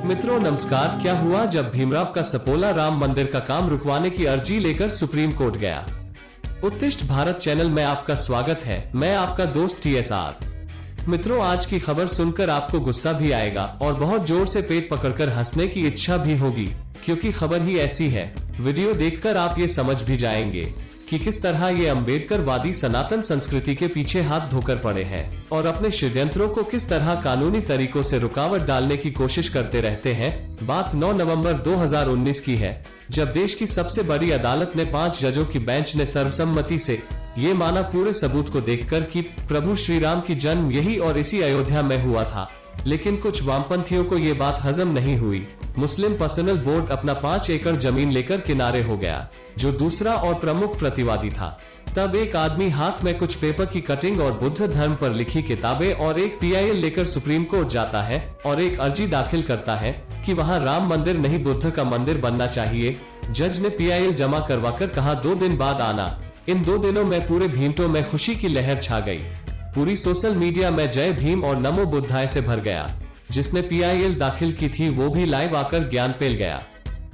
मित्रों नमस्कार। क्या हुआ जब भीमराव का सपोला राम मंदिर का काम रुकवाने की अर्जी लेकर सुप्रीम कोर्ट गया? उत्तिष्ठ भारत चैनल में आपका स्वागत है। मैं आपका दोस्त TSR। मित्रों आज की खबर सुनकर आपको गुस्सा भी आएगा और बहुत जोर से पेट पकड़कर हंसने की इच्छा भी होगी, क्योंकि खबर ही ऐसी है। वीडियो देखकर आप ये समझ भी जाएंगे कि किस तरह ये अम्बेडकरवादी सनातन संस्कृति के पीछे हाथ धोकर पड़े हैं और अपने षड्यंत्रों को किस तरह कानूनी तरीकों से रुकावट डालने की कोशिश करते रहते हैं। बात 9 नवंबर 2019 की है, जब देश की सबसे बड़ी अदालत ने 5 जजों की बेंच ने सर्वसम्मति से ये माना पूरे सबूत को देखकर कि प्रभु श्री राम की जन्म यही और इसी अयोध्या में हुआ था। लेकिन कुछ वामपंथियों को ये बात हजम नहीं हुई। मुस्लिम पर्सनल बोर्ड अपना 5 एकड़ जमीन लेकर किनारे हो गया, जो दूसरा और प्रमुख प्रतिवादी था। तब एक आदमी हाथ में कुछ पेपर की कटिंग और बुद्ध धर्म पर लिखी किताबें और एक PIL लेकर सुप्रीम कोर्ट जाता है और एक अर्जी दाखिल करता है कि वहां राम मंदिर नहीं बुद्ध का मंदिर बनना चाहिए। जज ने PIL जमा करवाकर कहा 2 दिन बाद आना। इन 2 दिनों में पूरे भीमटों में खुशी की लहर छा गई। पूरी सोशल मीडिया में जय भीम और नमो बुद्धाय से भर गया। जिसने PIL दाखिल की थी वो भी लाइव आकर ज्ञान पेल गया,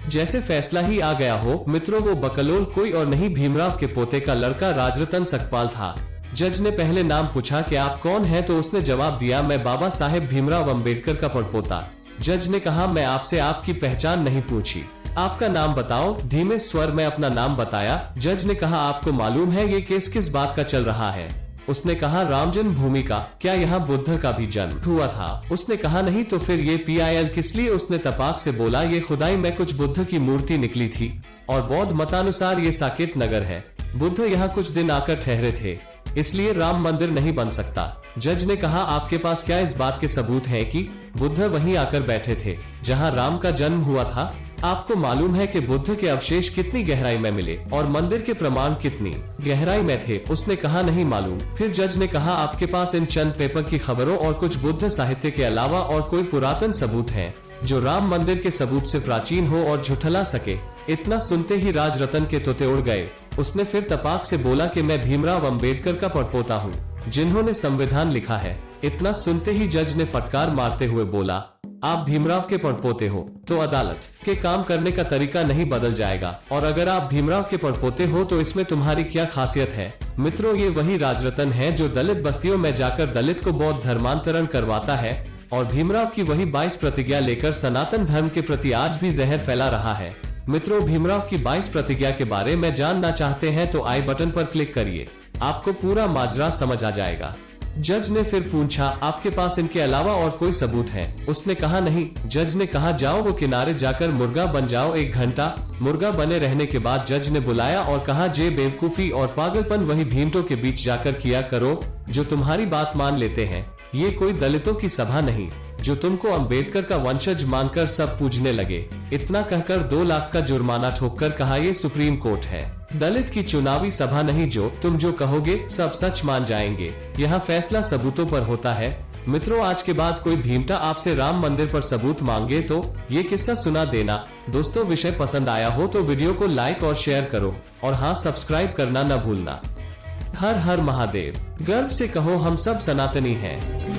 जैसे फैसला ही आ गया हो। मित्रों वो बकलोल कोई और नहीं भीमराव के पोते का लड़का राजरतन सकपाल था। जज ने पहले नाम पूछा कि आप कौन हैं, तो उसने जवाब दिया मैं बाबा साहेब भीमराव अम्बेडकर का पड़पोता। जज ने कहा मैं आपसे आपकी पहचान नहीं पूछी, आपका नाम बताओ। धीमे स्वर में अपना नाम बताया। जज ने कहा आपको मालूम है ये केस किस बात का चल रहा है? उसने कहा राम जन्मभूमि का। क्या यहाँ बुद्ध का भी जन्म हुआ था? उसने कहा नहीं। तो फिर ये PIL किस लिए? उसने तपाक से बोला ये खुदाई में कुछ बुद्ध की मूर्ति निकली थी और बौद्ध मतानुसार ये साकेत नगर है। बुद्ध यहाँ कुछ दिन आकर ठहरे थे, इसलिए राम मंदिर नहीं बन सकता। जज ने कहा आपके पास क्या इस बात के सबूत हैं कि बुद्ध वहीं आकर बैठे थे जहां राम का जन्म हुआ था? आपको मालूम है कि बुद्ध के अवशेष कितनी गहराई में मिले और मंदिर के प्रमाण कितनी गहराई में थे? उसने कहा नहीं मालूम। फिर जज ने कहा आपके पास इन चंद पेपर की खबरों और कुछ बुद्ध साहित्य के अलावा और कोई पुरातन सबूत हैं जो राम मंदिर के सबूत से प्राचीन हो और झुठला सके? इतना सुनते ही राजरतन के तोते उड़ गए। उसने फिर तपाक से बोला कि मैं भीमराव अम्बेडकर का पड़पोता हूँ, जिन्होंने संविधान लिखा है। इतना सुनते ही जज ने फटकार मारते हुए बोला आप भीमराव के पड़पोते हो तो अदालत के काम करने का तरीका नहीं बदल जाएगा, और अगर आप भीमराव के पड़पोते हो तो इसमें तुम्हारी क्या खासियत है? मित्रों ये वही राजरतन है जो दलित बस्तियों में जाकर दलित को बौद्ध धर्मांतरण करवाता है और भीमराव की वही 22 प्रतिज्ञा लेकर सनातन धर्म के प्रति आज भी जहर फैला रहा है। मित्रों भीमराव की 22 प्रतिज्ञा के बारे में जानना चाहते हैं तो आई बटन पर क्लिक करिए, आपको पूरा माजरा समझ आ जाएगा। जज ने फिर पूछा आपके पास इनके अलावा और कोई सबूत है? उसने कहा नहीं। जज ने कहा जाओ वो किनारे जाकर मुर्गा बन जाओ 1 घंटा। मुर्गा बने रहने के बाद जज ने बुलाया और कहा जे बेवकूफी और पागलपन वही भीमटों के बीच जाकर किया करो जो तुम्हारी बात मान लेते हैं। ये कोई दलितों की सभा नहीं जो तुमको अम्बेडकर का वंशज मानकर सब पूजने लगे। इतना कहकर 2 लाख का जुर्माना ठोककर कहा ये सुप्रीम कोर्ट है, दलित की चुनावी सभा नहीं जो तुम जो कहोगे सब सच मान जाएंगे। यहाँ फैसला सबूतों पर होता है। मित्रों आज के बाद कोई भीमटा आपसे राम मंदिर पर सबूत मांगे तो ये किस्सा सुना देना। दोस्तों विषय पसंद आया हो तो वीडियो को लाइक और शेयर करो और हाँ सब्सक्राइब करना न भूलना। हर हर महादेव। गर्व से कहो हम सब सनातनी हैं।